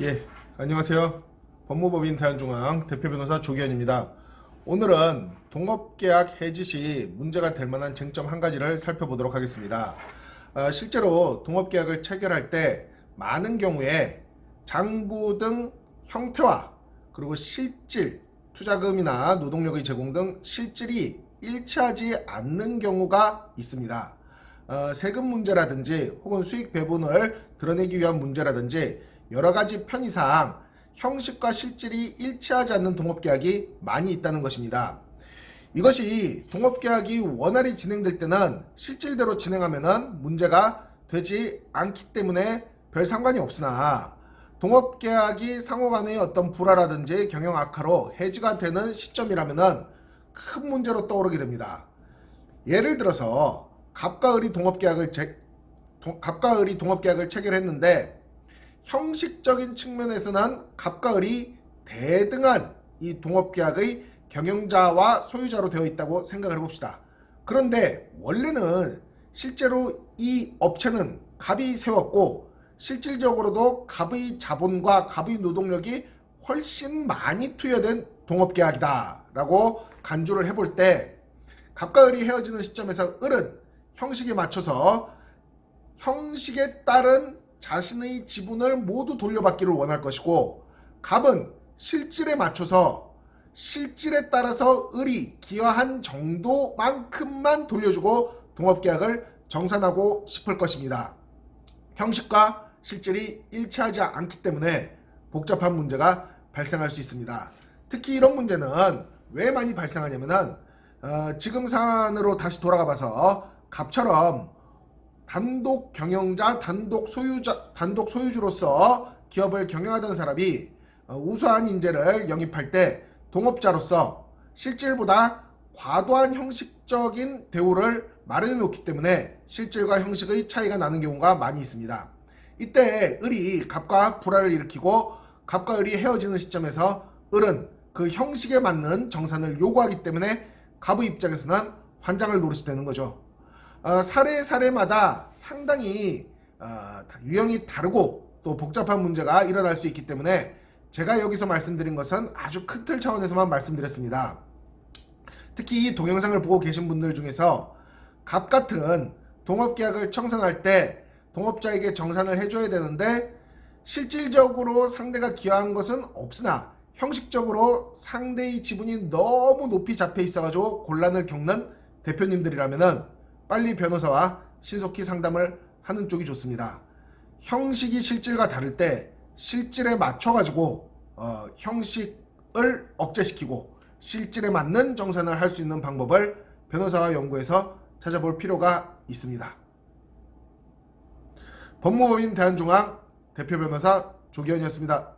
예, 안녕하세요. 법무법인 대한중앙 대표 변호사 조기현입니다. 오늘은 동업계약 해지 시 문제가 될 만한 쟁점 한 가지를 살펴보도록 하겠습니다. 실제로 동업계약을 체결할 때 많은 경우에 장부 등 형태와 그리고 실질, 투자금이나 노동력의 제공 등 실질이 일치하지 않는 경우가 있습니다. 세금 문제라든지 혹은 수익 배분을 드러내기 위한 문제라든지 여러가지 편의상 형식과 실질이 일치하지 않는 동업계약이 많이 있다는 것입니다. 이것이 동업계약이 원활히 진행될 때는 실질대로 진행하면 문제가 되지 않기 때문에 별 상관이 없으나 동업계약이 상호간의 어떤 불화라든지 경영 악화로 해지가 되는 시점이라면 큰 문제로 떠오르게 됩니다. 예를 들어서 갑과 을이 동업계약을 체결했는데 형식적인 측면에서는 갑과 을이 대등한 이 동업계약의 경영자와 소유자로 되어 있다고 생각을 해봅시다. 그런데 원래는 실제로 이 업체는 갑이 세웠고 실질적으로도 갑의 자본과 갑의 노동력이 훨씬 많이 투여된 동업계약이다 라고 간주를 해볼 때 갑과 을이 헤어지는 시점에서 을은 형식에 맞춰서 형식에 따른 자신의 지분을 모두 돌려받기를 원할 것이고 갑은 실질에 맞춰서 실질에 따라서 을이 기여한 정도만큼만 돌려주고 동업계약을 정산하고 싶을 것입니다. 형식과 실질이 일치하지 않기 때문에 복잡한 문제가 발생할 수 있습니다. 특히 이런 문제는 왜 많이 발생하냐면은 지금 사안으로 다시 돌아가 봐서 갑처럼 단독 경영자, 단독 소유주로서 기업을 경영하던 사람이 우수한 인재를 영입할 때 동업자로서 실질보다 과도한 형식적인 대우를 마련해 놓기 때문에 실질과 형식의 차이가 나는 경우가 많이 있습니다. 이때 을이 갑과 불화를 일으키고 갑과 을이 헤어지는 시점에서 을은 그 형식에 맞는 정산을 요구하기 때문에 갑의 입장에서는 환장을 노릇이 되는 거죠. 사례마다 상당히 유형이 다르고 또 복잡한 문제가 일어날 수 있기 때문에 제가 여기서 말씀드린 것은 아주 큰 틀 차원에서만 말씀드렸습니다. 특히 이 동영상을 보고 계신 분들 중에서 갑 같은 동업계약을 청산할 때 동업자에게 정산을 해줘야 되는데 실질적으로 상대가 기여한 것은 없으나 형식적으로 상대의 지분이 너무 높이 잡혀 있어가지고 곤란을 겪는 대표님들이라면은 빨리 변호사와 신속히 상담을 하는 쪽이 좋습니다. 형식이 실질과 다를 때 실질에 맞춰가지고 형식을 억제시키고 실질에 맞는 정산을 할 수 있는 방법을 변호사와 연구해서 찾아볼 필요가 있습니다. 법무법인 대한중앙 대표 변호사 조기현이었습니다.